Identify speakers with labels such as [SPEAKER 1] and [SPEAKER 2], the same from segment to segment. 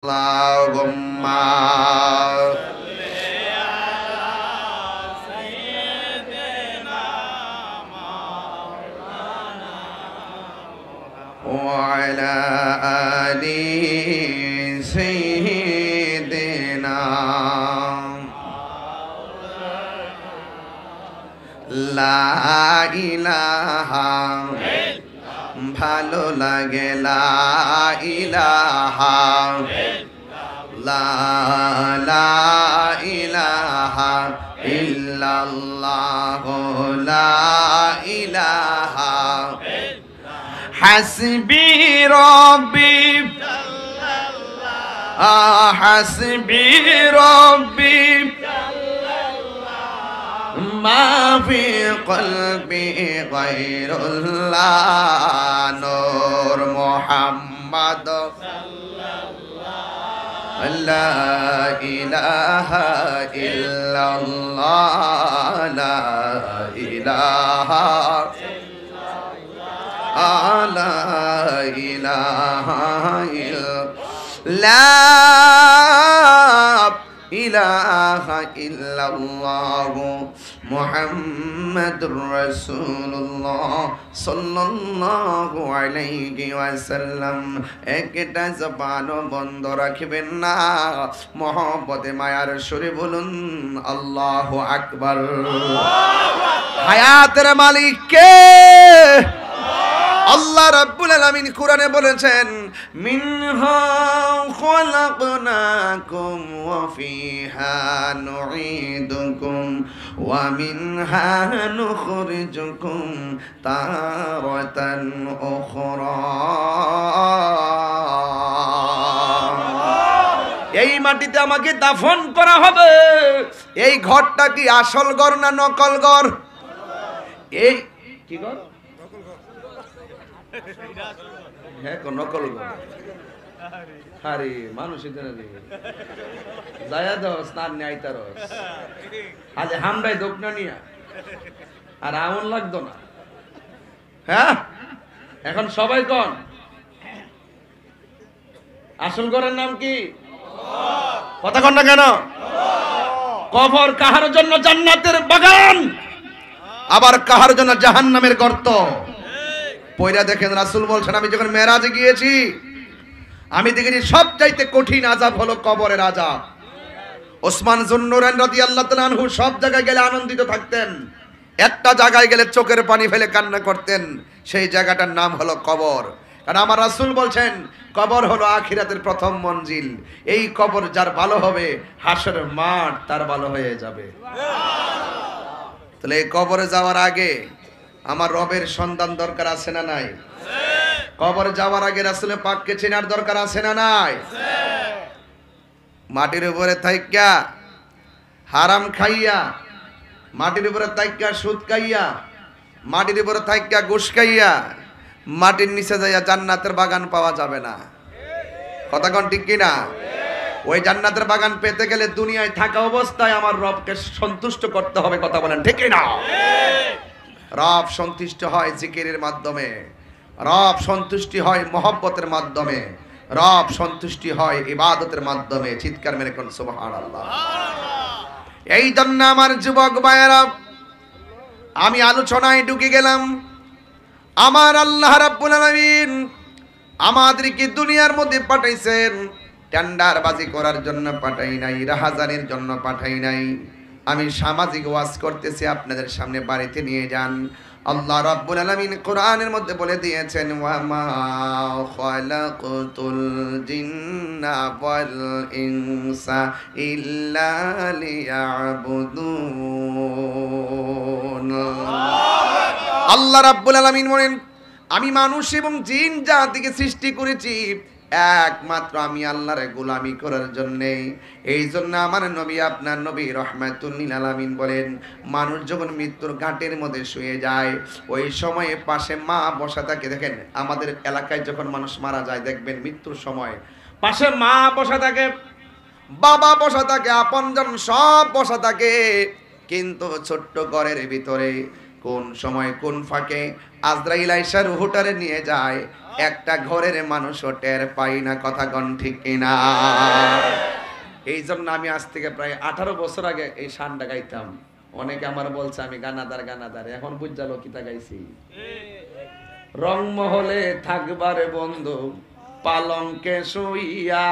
[SPEAKER 1] Allahumma wa ala ali sayyidina la ilaha ভালো লাগে লা ইলাহা লা ইলাহা ইল্লাল্লাহ লা ইলাহা হাসবি রব্বি হাসবি রব্বি ما في قلبي غير الله نور محمد صلى الله لا إله إلا الله لا إله إلا الله لا إله إلا لا ইলাহা ইল্লাল্লাহ মুহাম্মাদুর রাসূলুল্লাহ সাল্লাল্লাহু আলাইহি ওয়াসাল্লাম। একটা জবানও বন্ধ রাখবেন না, মহব্বতে মায়ার সুরে বলুন আল্লাহু আকবার। হায়াতের মালিক কে? আল্লাহ রাব্বুল আলামিন কোরআনে বলেছেন মিনহা খলাকনাকুম ওয়া ফিহা নুঈদুকুম ওয়া মিনহা নুখরিজুকুম তারাতান উখরা। এই মাটিতে আমাকে দাফন করা হবে। এই ঘরটা কি আসল ঘর না নকল ঘর? এই কি ঘর? হ্যাঁ নকল ঘর। আরে মানুষ যায়া দাও স্নান নিয়ে আইতারস আজ হামরাই দোকনা নিয়া আর আমন লাগতো না। হ্যাঁ এখন সবাই কোন আসল ঘরের নাম কি? কথা কন না কেন? কবর কাহার জন্য জান্নাতের বাগান, আবার কাহার জন্য জাহান্নামের গর্ত। পয়রা দেখেন রাসূল বলছেন আমি যখন মেরাজে গিয়েছি আমি দেখেছি সবচাইতে কঠিন আযাব হলো কবরের আযাব। ওসমান যুন্নুরাইন রাদিয়াল্লাহু তাআলা আনহু সব জায়গায় গেলে আনন্দিত থাকতেন, একটা জায়গায় গেলে চোখের পানি ফেলে কান্না করতেন, সেই জায়গাটার নাম হলো কবর। কারণ আমার রাসূল বলছেন কবর হলো আখিরাতের প্রথম মঞ্জিল। এই কবর যার ভালো হবে হাসরের মাঠ তার ভালো হয়ে যাবে। তাহলে এই কবরে যাওয়ার আগে আমার রবের সন্ধান দরকার আছে না নাই? কবরে যাওয়ার আগে রাসূল পাককে চেনার দরকার আছে না নাই? মাটির উপরে থাইকা হারাম খাইয়া, মাটির উপরে থাইকা সুদ খাইয়া, মাটির উপরে থাইকা ঘুষ খাইয়া মাটির নিচে যাইয়া জান্নাতের বাগান পাওয়া যাবে না। কথা কোন ঠিক কিনা? ওই জান্নাতের বাগান পেতে গেলে দুনিয়ায় থাকা অবস্থায় আমার রবকে সন্তুষ্ট করতে হবে। কথা বলেন ঠিক কিনা? রব সন্তুষ্ট হয় জিকিরের মাধ্যমে, রব সন্তুষ্টি হয় মহব্বতের মাধ্যমে, রব সন্তুষ্টি হয় ইবাদতের মাধ্যমে। চিৎকার মেরে কোন সুবহানাল্লাহ। এই জন্য আমার যুবক ভাইয়েরা আমি আলোচনায় ঢুকে গেলাম। আমার আল্লাহ রাব্বুল আলামিন আমাদেরকে দুনিয়ার মধ্যে পাঠাইছেন টেন্ডারবাজি করার জন্য পাঠাই নাই, রাহাজানির জন্য পাঠাই নাই। আমি সামাজিক ওয়াজ করতেছি, আপনাদের সামনে বাড়িতে নিয়ে যান। আল্লাহ রাব্বুল আলামিন কোরআনের মধ্যে বলে দিয়েছেন ওয়া মা খালাকাতুল জিন্না ওয়াল ইনসা ইল্লা লিয়াবুদুন। আল্লাহ রাব্বুল আলামিন বলেন আমি মানুষ এবং জিন জাতিকে সৃষ্টি করেছি একমাত্র আমি আল্লাহর গোলামি করার জন্য। এই জন্য আমার নবী আপনার নবী রাহমাতুল লিল আলামিন বলেন মানুষ যখন মৃত্যুর ঘাটের মধ্যে শুয়ে যায় ওই সময়ে পাশে মা বসা থাকে। দেখেন আমাদের এলাকায় যখন মানুষ মারা যায় দেখবেন মৃত্যুর সময় পাশে মা বসা থাকে, বাবা বসা থাকে, আপনজন সব বসা থাকে, কিন্তু ছোট্ট ঘরের ভিতরে কোন সময় কোন ফাঁকে আজরাইল আইসা রুহটারে নিয়ে যায়। একটা ঘরের মানুষও টের পাই না, কথা কন ঠিক কিনা? এই জন্য আমি আজ থেকে প্রায় 18 বছর আগে এই শানটা গাইতাম। অনেকে আমার বলছে আমি গানাদার গানাদার, এখন বুঝালো কিতা গাইছি। রংমহলে থাকবারে বন্ধু পালঙ্কে শুইয়া,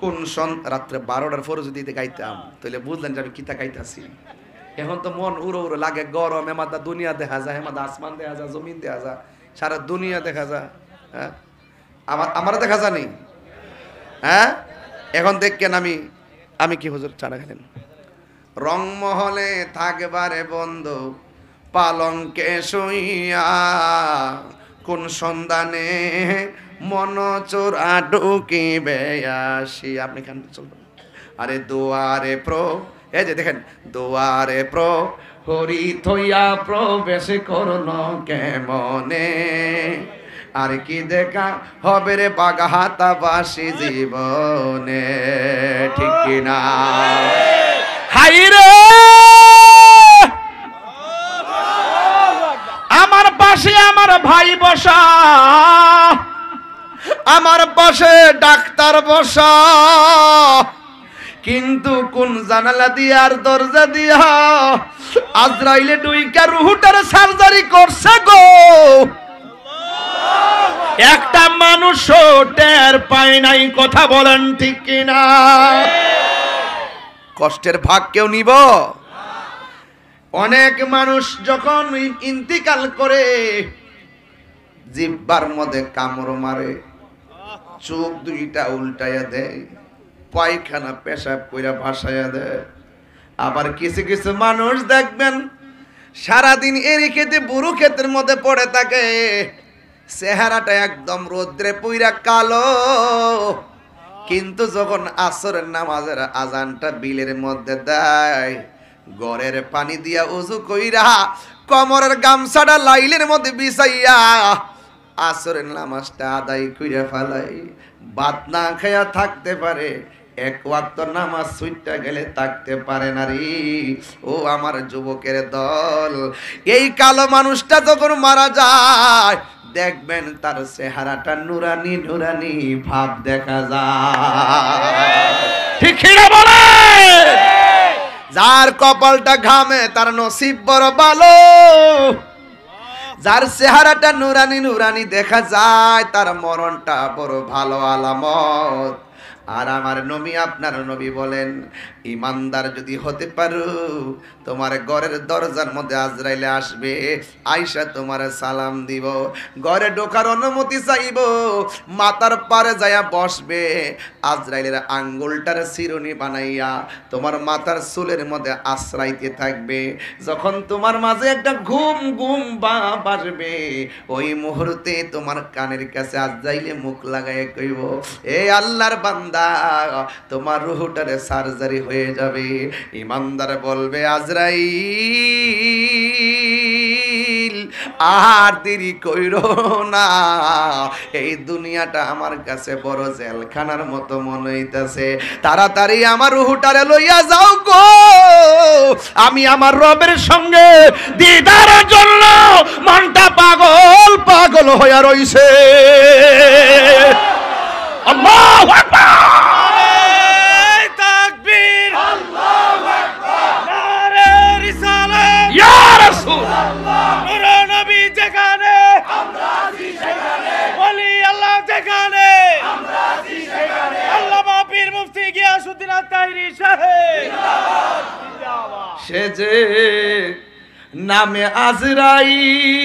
[SPEAKER 1] কোন রাত্রে 12টার পরে যদি গাইতাম তাহলে বুঝলেন যে আমি কিতা গাইতাছি। এখন তো মন উড়ো উড়ো লাগে, গরম, এমাদা দুনিয়া দেখা যায়, এমাদা আসমান দেখা যায়, জমিন দেখা যায়, সারা দুনিয়া দেখা যায়। হ্যাঁ, আমার দেখা জানি। হ্যাঁ, এখন দেখেন আমি কি হুজুর চানা খেলেন। রংমহলে থাকবারে বন্ধু পালঙ্কে শুইয়া, কোন সন্ধানে মন চোরা ঢুকিবে আসি। আপনি কেন চলবেন? আরে দুয়ারে এই যে দেখেন, দুয়ারে হরি থইয়া প্রবেশ করল কেমনে, আর কি দেখা হবে রে বাগাহাতাবাসী জীবনে, ঠিক কিনা? হাই রে আমার পাশে আমার ভাই বসা, আমার পাশে ডাক্তার বসা, কিন্তু কোন জানালা দিয়া আর দরজা দিয়া আজরাইলে ডুইকা রুহুটার সার্জারি করছে গো। একটা মানুষ টের পায় নাই, কথা বলেন ঠিক কিনা? কষ্টের ভাগ কেউ নিব? অনেক মানুষ যখন ইন্তিকাল করে জিহ্বার মধ্যে কামড় মারে, চোখ দুইটা উল্টাইয়া দেয়, পায়খানা পেশাব কইরা ভাসাইয়া দেয়। আবার কিছু কিছু মানুষ দেখবেন সারাদিন এরি খেতে বুড়ো ক্ষেতের মধ্যে পড়ে থাকে, চেহারাটা একদম রোদ্রে পুইরা কালো, কিন্তু যখন আসরের নামাজের আজানটা বিলের মধ্যে দেয়, গড়ের পানি দিয়া উজু কইরা কমরের গামছাটা লাইলের মধ্যে বিছাইয়া আসরের নামাজটা আদায় কইরা ফেলাই। ভাত না খাইয়া থাকতে পারে, এক ওয়াক্ত নামাজ ছুটটা গেলে থাকতে পারে না রে। ও আমার যুবকের দল, এই কালো মানুষটা যখন মারা যায় দেখবেন তার চেহারাটা নুরানি নুরানি ভাব দেখা যায়, ঠিক কিনা বলে? যার কপালটা ঘামে তার নসিব বড় ভালো, যার চেহারাটা নুরানি নুরানি দেখা যায় তার মরণটা বড় ভালো আলামত। আর আমার নবী, আপনার নবী বলেন, ইমানদার যদি হতে পারো, তোমার ঘরের দরজার মধ্যে আজরাইলে আসবে, আয়সা তোমার সালাম দিব, ঘরে ঢোকার অনুমতি চাইব, মাথার পারে যায়া বসবে, আজরাইলের আঙ্গুলটার চিরুনি বানাইয়া তোমার মাথার চুলের মধ্যে আশ্রাইতে থাকবে। যখন তোমার মাঝে একটা ঘুম ঘুম ভাব আসবে, ওই মুহূর্তে তোমার কানের কাছে আজরাইলে মুখ লাগাইয়া কইব, এ আল্লাহর বান্দা, তোমার রুহটারে সার্জারি হয়ে যাবে। ইমানদার বলবে, আজরাইল আর দেরি কইরো না, এই দুনিয়াটা আমার কাছে বড় জেলখানার মতো মনে হইতাছে, তাড়াতাড়ি আমার রুহটারে লইয়া যাও গো, আমি আমার রবের সঙ্গে দিদারের জন্য মনটা পাগল পাগল হইয়া রইছে। আল্লাহু আকবার, সে যে নামে আজরাইল,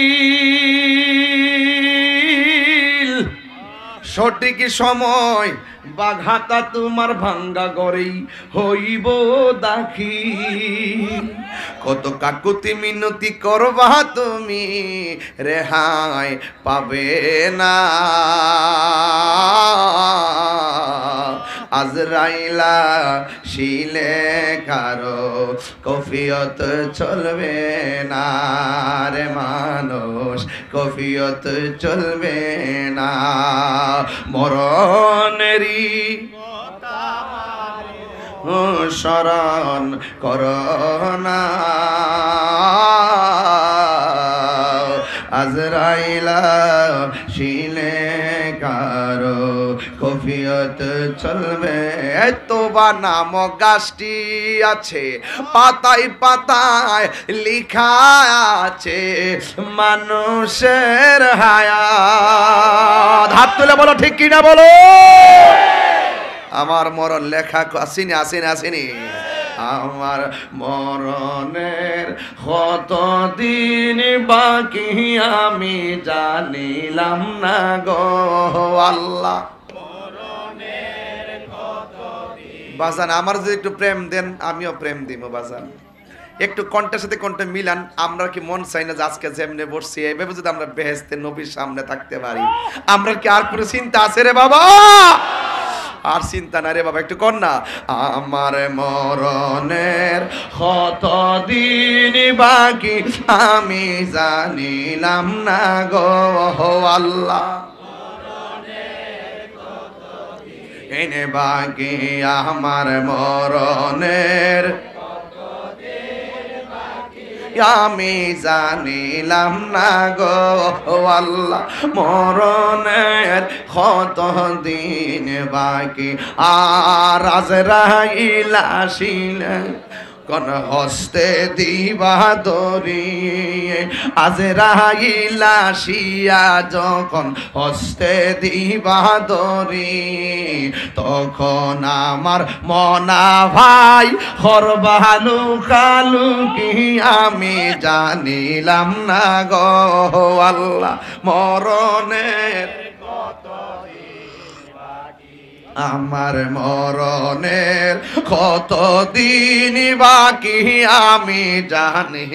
[SPEAKER 1] সঠিক সময় বাঘাতা তোমার ভাঙ্গা গড়েই হইব দাখিল, কত কাকুতি মিনতি করবা তুমি, রেহাই পাবে না। আজরাইলা শিলে কারো কফিয়ত চলবে না রে মানুষ, কফিয়ত চলবে না, মরণেরই শরণ করোনা, আজরাইলা শিলে কারো কফিয়ত চলবে। তোবা নামক গাছটি আছে, পাতায় পাতায় লিখা আছে মানুষের হায়াত। হাত তুলে বলো ঠিক কিনা বলো। আমার মরণ লেখা আসেনি আসেনি আসেনি। আমার মরণের কতদিন বাকি আমি জানিলাম না গো আল্লাহ। বাজান আমার যদি একটু প্রেম দেন আমিও প্রেম দিব বাজান। একটু কণ্ঠের সাথে কণ্ঠ মিলান। আমরা কি মন চাই না যে আজকে যেমনে বসছি এইভাবে যদি আমরা বেহেশতে নবীর সামনে থাকতে পারি? আমরা কি আর কোনো চিন্তা আছে রে বাবা? আর চিন্তা না রে বাবা, একটু কর না। আমার মরণের কতদিন বাকি আমি জানিলাম না গো আল্লাহ। এনে বাকি আমার মরণের আমি জানিলাম না গো আল্লাহ। মরণের কতদিন বাকি আর আজরাইল আসিলে কোন হস্তে দিবা দরি। আজরাইল আসিয়া যখন হস্তে দিবা দরি তখন আমার মনা ভাই হরবালু কালু কি আমি জানিলাম না গো আল্লাহ। মরণের আমার মরণের কতদিন বাকি আমি জানি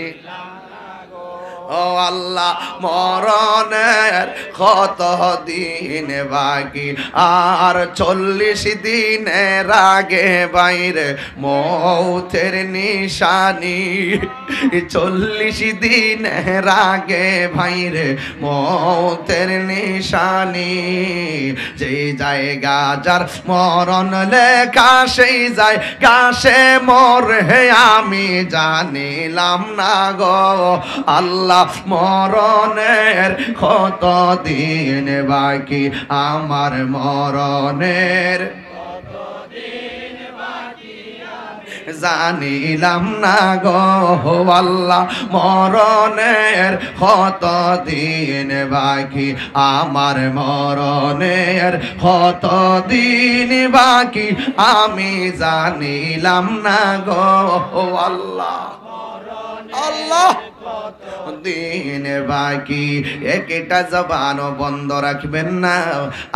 [SPEAKER 1] ও আল্লাহ। মরণের কতদিন বাকি আর 40 দিনের আগে বাইরে মৌতের নিশানি। 40 দিনের আগে বাইরে মৌতের নিশানি। যে জায়গা যার মরণ লেখা সেই জায়গা সে মরে আমি জানিলাম না গো আল্লাহ। মরণের কতদিন বাকি আমার মরণের জানিলাম না গো আল্লাহ। মরণের কতদিন বাকি আমার মরণের কতদিন বাকি আমি জানিলাম না গো আল্লাহ। আল্লাহ দিন বাকি একটা জবানও বন্ধ রাখবেন না।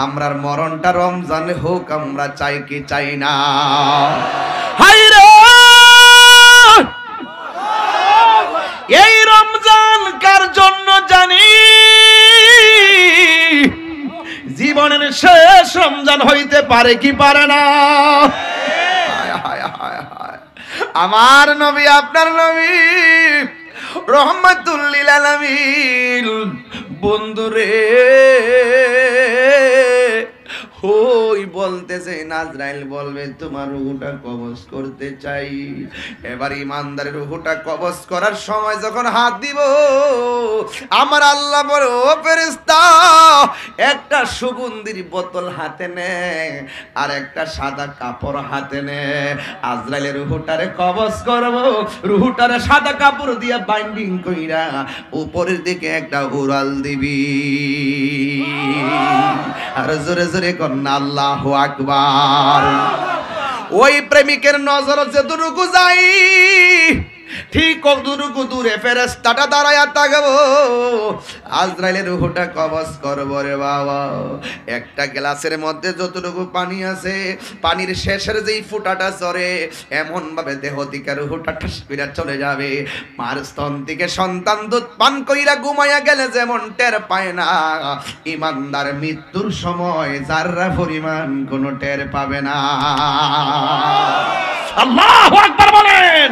[SPEAKER 1] আমরার মরণটা রমজান হোক আমরা চাই কি চাই না? হায়রে এই রমজান কার জন্য জানি? জীবনের শেষ রমজান হইতে পারে কি পারে না? আমার নবী আপনার নবী রহমাতুল লিল আলামিন বন্ধুরে ওই বলতেছে নাজরাইল বলবে তোমার রূহটা কবজ করতে চাই। এবার ইমানদারের রূহটা কবজ করার সময় যখন হাত দিব আমার আল্লাহ বলে ও ফেরেশতা একটা সুগন্ধির বোতল হাতে নে আর একটা সাদা কাপড় হাতে নে। আজরাইলের রূহটারে কবজ করব। রূহটারে সাদা কাপড় দিয়ে বাইন্ডিং কইরা উপরের দিকে একটা উড়াল দিবি। আর জোরে জোরে কন্যা আল্লাহু আকবার। ওই প্রেমিকের নজর যতটুকু যাই ঠিক কতটুকু দূরে ফেরেশতাটা দাঁড়ায়া থাকবো। আজরাইলের রূহটা কবজ করব রে বাবা। একটা গ্লাসের মধ্যে যতটুকু পানি আছে পানির শেষের যেই ফুটাটা চড়ে এমন ভাবে দেহ থেকে রূহটা ঠাস কইরা চলে যাবে। মার স্তন থেকে সন্তান দুধ পান কইরা ঘুমাইয়া গেলে যেমন টের পায় না, ইমানদার মৃত্যুর সময় যাররা পরিমাণ কোনো টের পাবে না। আল্লাহু আকবার বলেন।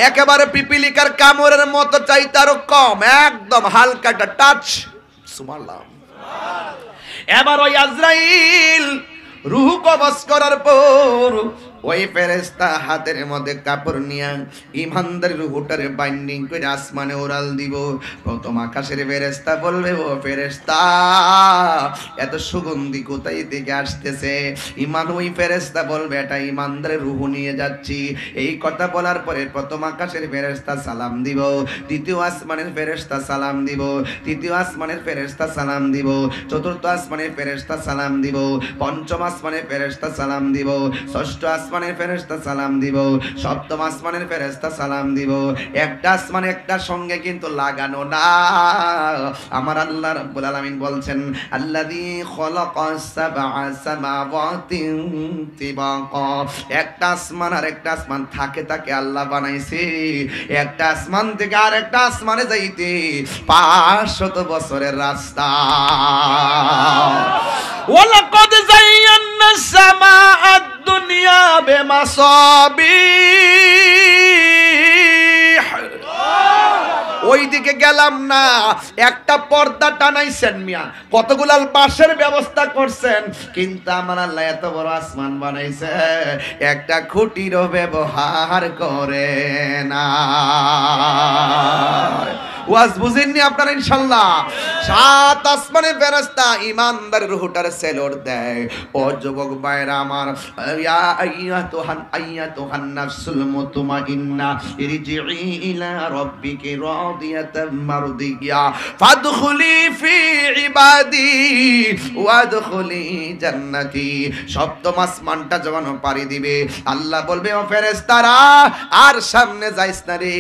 [SPEAKER 1] একেবারে পিপিলিকার কামড়ের মতো চাইতে আরো কম, একদম হালকাটা টাচ। সুবহানাল্লাহ। এবার ওই আজরাইল রূহ কবজ করার পর ওই ফেরেশতা হাতের মধ্যে কাপড় নিয়ে ইমানদার রুহটারে বাইন্ডিং করে আসমানে উড়াল দিব। প্রথম আকাশের ফেরেশতা বলবে, ও ফেরেশতা, এত সুগন্ধি কোথায় থেকে আসতেছে? ওই ফেরেশতা বলবে, এটা ইমানদারের রূহ নিয়ে যাচ্ছি। এই কথা বলার পরে প্রথম আকাশের ফেরেশতা সালাম দিব, দ্বিতীয় আসমানের ফেরেশতা সালাম দিব, তৃতীয় আসমানের ফেরেশতা সালাম দিব, চতুর্থ আসমানের ফেরেশতা সালাম দিব, পঞ্চম আসমানের ফেরেশতা সালাম দিব, ষষ্ঠ আসমানের ফেরেশতা সালাম দিব, সপ্তম আসমানের ফেরেশতা সালাম দিব। একটা আসমান একটার সঙ্গে কিন্তু লাগানো না। আমার আল্লাহ রাব্বুল আলামিন বলছেন, আল্লাযী খালাকাস সাবআ সামাওয়াতিন তিবাকা। একটা আসমান আর একটা আসমান থাকে থাকে আল্লাহ বানাইছে। একটা আসমান থেকে আর একটা আসমানে যাইতে 500 বছরের রাস্তা। ওয়ালাকাদ যায়্যানা সামাআদ দুনিয়া বিমাসাবিহ। ওইদিকে গেলাম না, একটা পর্দা টানাইছেন মিয়া, কতগুলাল বাঁশের ব্যবস্থা করছেন, কিন্তু আমার আল্লাহ এত বড় আসমান বানাইছে, একটা খুঁটিরও ব্যবহার করে না। ওয়াজ বুঝেননি আপনারা ইনশাআল্লাহ? 7 আসমানের ফেরেশতা ইমানদার রূহটার সেলর দেয়। ও যুবক ভাইরা আমার, ইয়া আইয়াতুহান নাফসুল মুতমাইন্না ইরজিই ইলা রাব্বিকি রাদিয়াতাম মারদিয়া ফাদখুলি ফি ইবাদি ওয়াদখুলি জান্নাতি। সপ্তম আসমানটা যখন পাড়ি দিবে, আল্লাহ বলবে, ও ফেরেশতারা আর সামনে যাইস না রে,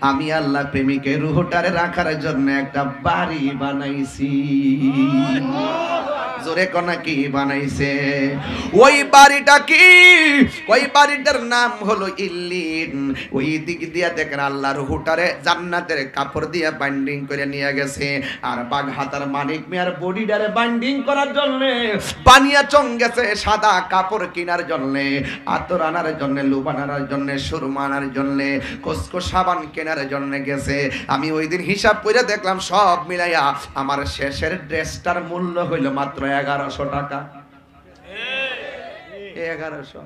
[SPEAKER 1] আমি আল্লাহ প্রেমিকের রূহটারে রাখার জন্য একটা বাড়ি বানাইছি। জোরে কোনা কি বানাইছে? ওই বাড়িটা কি? ওই বাড়িটার নাম হলো ইল্লিন। ওই দিক দিয়া দেখেন আল্লাহর রূহটারে জান্নাতের কাপড় দিয়া বাইন্ডিং করে নিয়ে গেছে। আর বাগহাতার মানিক মিয়ার বডিটারে বাইন্ডিং করার জন্য বানিয়া চং গেছে সাদা কাপড় কেনার জন্য, আতর আনার জন্য, লুবান আনার জন্য, সুরমা আনার জন্য, কসকো সাবান কেনার জন্য গেছে। আমি ওই দিন হিসাব করে দেখলাম সব মিলাইয়া আমার শেষের ড্রেসটার মূল্য হইল মাত্র 1100 টাকা। 1100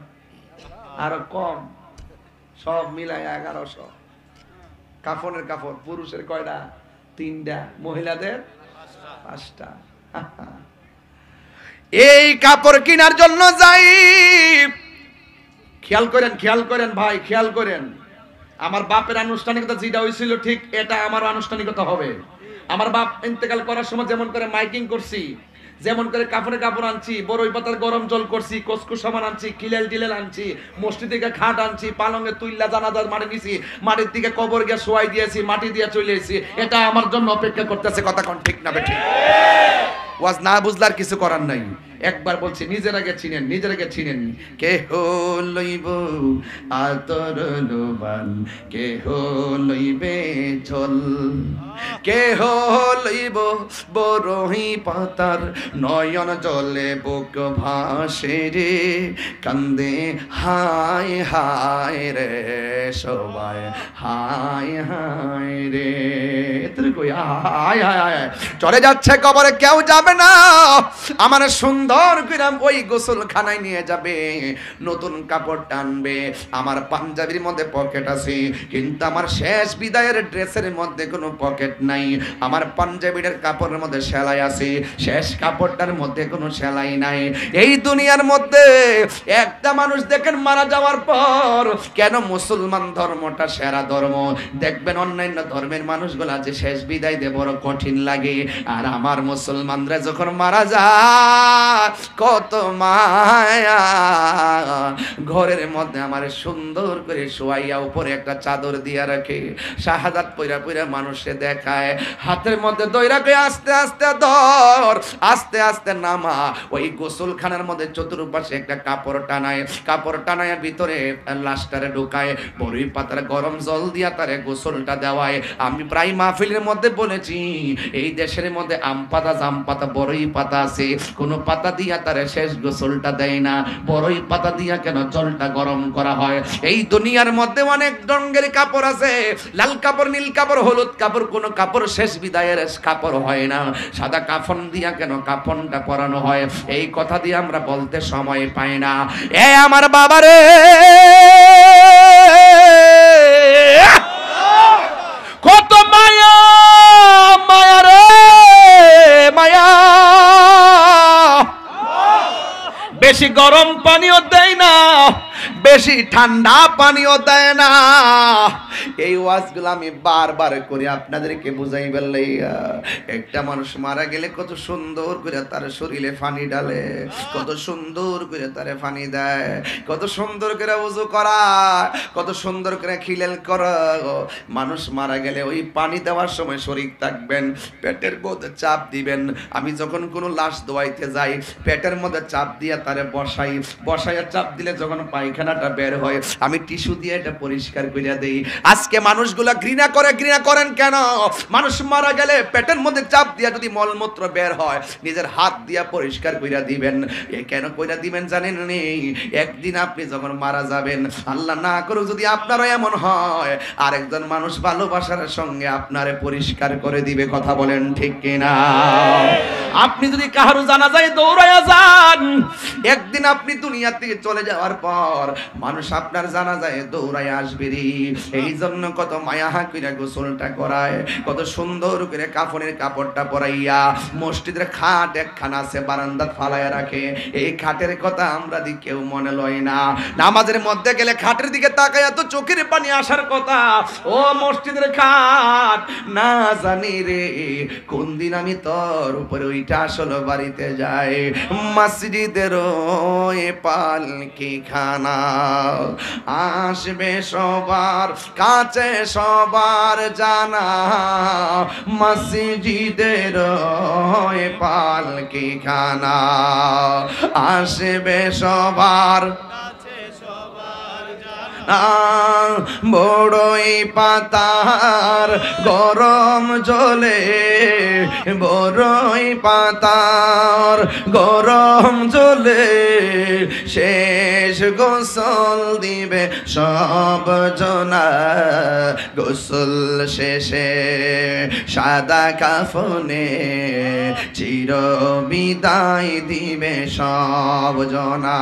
[SPEAKER 1] আরো কম, সব মিলাইয়া 1100। কাফনের কাপড় পুরুষের কয়টা? 3টা, মহিলাদের 5টা। এই কাপড় কেনার জন্য যাই। খেয়াল করেন, খেয়াল করেন ভাই, খেয়াল করেন। আমার বাপের আনুষ্ঠানিকতা যেটা হয়েছিল ঠিক এটা আমার আনুষ্ঠানিকতা হবে। আমার বাপ ইন্তেকাল করার সময় যেমন করে মাইকিং করছি, যেমন করে কাপড়ে কাপড় আনছি, বড়ই পাতার গরম জল করছি, কসকু সামান আনছি, কিলেল টিলেল আনছি, মসজিদ থেকে খাট আনছি, পালঙ্গে তুইল্লা জানাজার মাটি নিছি, মাটির দিকে কবর গিয়ে শোয়াই দিয়েছি, মাটি দিয়ে চলে এসেছি। এটা আমার জন্য অপেক্ষা করতেছে। কথা কোন ঠিক না বেঠিক? ওয়াজ না বুঝলার কিছু করার নাই। একবার বলছি, নিজের আগে চিনেন, নিজের আগে চিনেন। কে লইব আতর লোবান, কে লইবে ঝোল, কে লইব বরহি পাতার নয়ন জলে বুক ভাসে রে, কান্দে হায় হায় রে সবাই, হায় হায় রে। কই হায় হায় হায় চলে যাচ্ছে কবরে, কেউ যাবে না। আমার সুন্দর করে ওই গোসলখানায় নিয়ে যাবে, নতুন কাপড় টানবে। আমার পাঞ্জাবির মধ্যে পকেট আছে, কিন্তু আমার শেষ বিদায়ের ড্রেসের মধ্যে কোনো পকেট নাই। আমার পাঞ্জাবির কাপড়ের মধ্যে সেলাই আছে, শেষ কাপড়টার মধ্যে কোনো সেলাই নাই। এই দুনিয়ার মধ্যে একটা মানুষ দেখেন মারা যাওয়ার পর, কেন মুসলমান ধর্মটা সেরা ধর্ম। দেখবেন অন্যান্য ধর্মের মানুষগুলা যে শেষ বিদায় দিয়ে বড় কঠিন লাগে, আর আমার মুসলমানরা যখন মারা যায় কত মায়া। ঘরের মধ্যে আমার সুন্দর করে শোয়াইয়া উপরে একটা চাদর দিয়া রাখে, শাহাদাত পইরা পইরা মানুষে দেখায়, হাতের মধ্যে দইরা কে আস্তে আস্তে ধর, আস্তে আস্তে নামা। ওই গোসলখানার মধ্যে চতুর্পাশে একটা কাপড় টানায়, কাপড় টানায় ভিতরে লাশটারে ঢুকায়, বড়ই পাতার গরম জল দিয়া তারে গোসলটা দেওয়ায়। আমি প্রায় মাহফিলের মধ্যে বলেছি, এই দেশের মধ্যে আম পাতা, জাম পাতা, বড়ই পাতা আছে, কোন পাতা দিয়া তারে শেষ গোসলটা দেয় না। বড়ই পাতা দিয়া কেন জলটা গরম করা হয়। এই দুনিয়ার মধ্যে অনেক রঙের কাপড় আছে, লাল কাপড়, নীল কাপড়, হলুদ কাপড়, কোনো কাপড় শেষ বিদায়ের কাপড় হয় না। সাদা কাফন দিয়া কেন কাফনটা পরানো হয়, এই কথা দিয়ে আমরা বলতে সময় পাই না। এ আমার বাবারে, কত মায়া, মায়া রে মায়া, বেশি গরম পানিও দেয় না, বেশি ঠান্ডা পানিও দেয় না। এই ওয়াজগুলো আমি বারবার করে আপনাদেরকে বুঝাই বললেই, একটা মানুষ মারা গেলে কত সুন্দর করে তার শরীরে পানি ঢালে, কত সুন্দর করে তারে পানি দেয়, কত সুন্দর করে ওযু করা, কত সুন্দর করে খিলেল করা। মানুষ মারা গেলে ওই পানি দেওয়ার সময় শরীর থাকবেন, পেটের মধ্যে চাপ দিবেন। আমি যখন কোনো লাশ দোয়াইতে যাই, পেটের মধ্যে চাপ দিয়ে তারে বসাই, বসাইয়া চাপ দিলে যখন পায়খানাটা বের হয়, আমি টিস্যু দিয়ে এটা পরিষ্কার করে দেই। আজকে মানুষগুলা ঘৃণা করে, ঘৃণা করেন কেন? মানুষ মারা গেলে পেটের মধ্যে চাপ দিয়া যদি মলমূত্র বের হয়, নিজের হাত দিয়া পরিষ্কার কইরা দিবেন। এ কেন কইরা দিবেন জানেন নি? একদিন আপনি যখন মারা যাবেন, আল্লাহ না করুক যদি আপনারও এমন হয়, আরেকজন মানুষ ভালোবাসার সঙ্গে আপনারে পরিষ্কার করে দিবে। কথা বলেন ঠিক কিনা? আপনি যদি কাহারও জানাজায় দৌড়ায়া যান, একদিন আপনি দুনিয়া থেকে চলে যাওয়ার পর মানুষ আপনার জানাজায় দৌড়ায় আসবে রে। এই জন্য কত মায়া কইরা গোসলটা করায়, কত সুন্দর করে কাফনের কাপড়টা পরাইয়া, মসজিদের খাট একখানা আছে বারান্দাত ফালাইয়া রাখে, এই খাটের কথা আমরা দি কেউ মনে লয় না। নামাজের মধ্যে গেলে খাটের দিকে তাকাইয়া তো চোখের পানি আসার কথা। ও মসজিদের খাট, না জানি রে কোন দিন আমি তোর উপরে ওইটা আসলে বাড়িতে যাই। মসজিদের ওই পালকি খানা আসবে সবার কাছে, সবার জানা, মসজিদের ওই পালকি খানা আসবে সবার বড়ই পাতার গরম জলে, বড়ই পাতার গরম জলে শেষ গোসল দিবে সব জনা। গোসল শেষে সাদা কাফনে চির বিদায় দিবে সব জনা।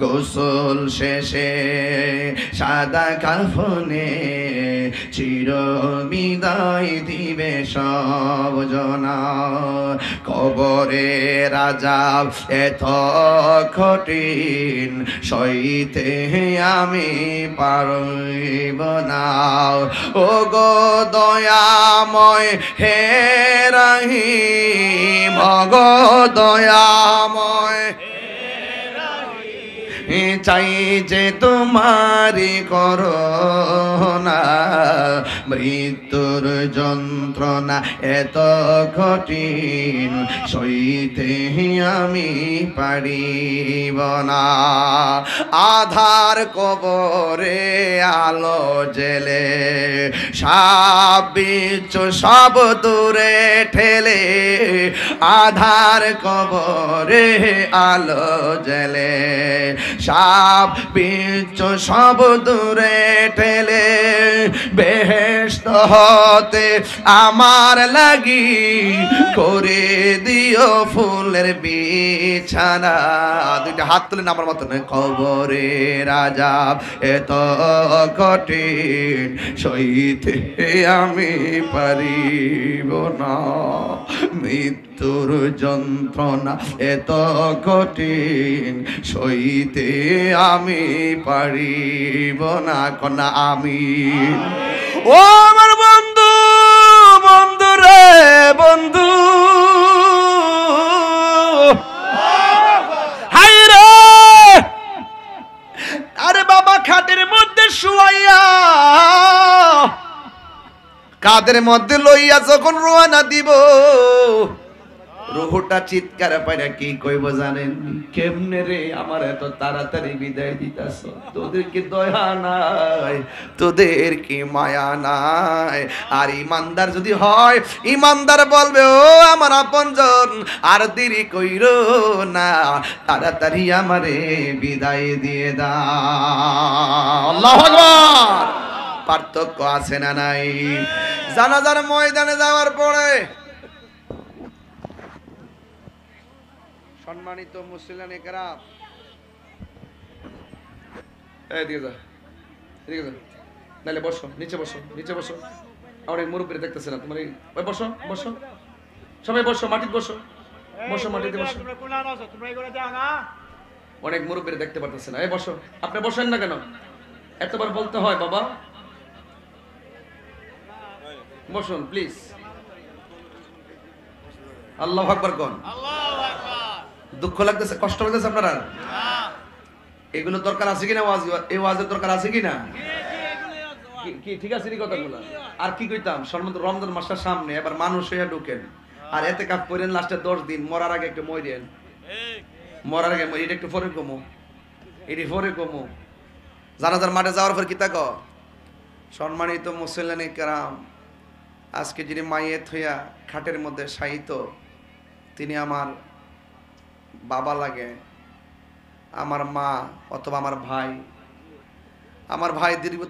[SPEAKER 1] গোসল শেষে সাদা কাফনে চির বিদায় দিবে সব জনা। কবরে রাজাব এত কঠিন সইতে আমি পারব না। ও গো দয়াময় হে রহিম, গো দয়াময় চাই যে তোমারি করোনা। মৃত্যুর যন্ত্রণা এত কঠিন সইতে আমি পারিব না। আধার কবরে আলো জেলে, সাপ বিচ্ছু সব দূরে ঠেলে। আধার কবরে আলো জেলে, সাপ বিচ্ছু সব দূরে ঠেলে। বেহেশত হতে আমার লাগি করে দিও ফুলের বিছানা। দুইটা হাত তুলে আমার মতন। কবরে রাজা এত কঠিন সইতে আমি পারিব না। মৃত্যুর যন্ত্রণা এত কঠিন সইতে আমি পারিব না। কন্যা আমি। ও আমার বন্ধু, বন্ধু রে বন্ধু, হাই রে। আরে বাবা খাটের মধ্যে শুয়াইয়া কাদের মধ্যে লইয়া যখন রওনা দিব, রুহটা চিৎকার পাইরা কি কইব জানেন? কেমনে রে আমার এত তাড়াতাড়ি বিদায় দিতাছ? তোদের কি দয়া নাই? তোদের কি মায়া নাই? আর ইমানদার যদি হয়, ইমানদার বলবে ও আমার আপনজন, আর দেরি কইরো না, তাড়াতাড়ি আমারে বিদায় দিয়ে দাও। আল্লাহু আকবার। পার্থক্য আছে না নাই? জানাজার ময়দানে যাওয়ার পরে সম্মানিত মুসলিম কেরাম, এদিকে যা, এদিকে যা, নাহলে বসো, নিচে বসো, নিচে বসো। অনেক মুরব্বী দেখতেছে না তোমার, ওই বসো, বসো, সবাই বসো, মাটিতে বসো, বসো, মাটিতে বসো। অনেক মুরব্বী দেখতে পারতেছে না, এই বসো। আপনি বসেন না কেন? এতবার বলতে হয় বাবা? বসুন প্লিজ। আল্লাহু আকবার কোন? দুঃখ লাগতেছে, কষ্ট লাগতেছে আপনারা? এগুলো দরকার আছে কিনা? ওয়াজ, এই ওয়াজের দরকার আছে কিনা? কি ঠিক আছে নি কথাগুলো? আর কি কইতাম, সম্বন্ধ রমজান মাসের সামনে, এবার মানুষ হইয়া ঢুকেন আর এতে কাপ করেন লাস্টে 10 দিন, মরার আগে একটু মরেন, মরার আগে এটা একটু পরে কমো, এটি পরে কমো। জানাজার মাঠে যাওয়ার পর কি তাকো? সম্মানিত মুসলিম কেরাম, আজকে যিনি মাইয়েত হইয়া খাটের মধ্যে শায়িত, তিনি আমার বাবা লাগে, আমার মা অথবা আমার ভাই। আমার ভাই দীর্ঘদিন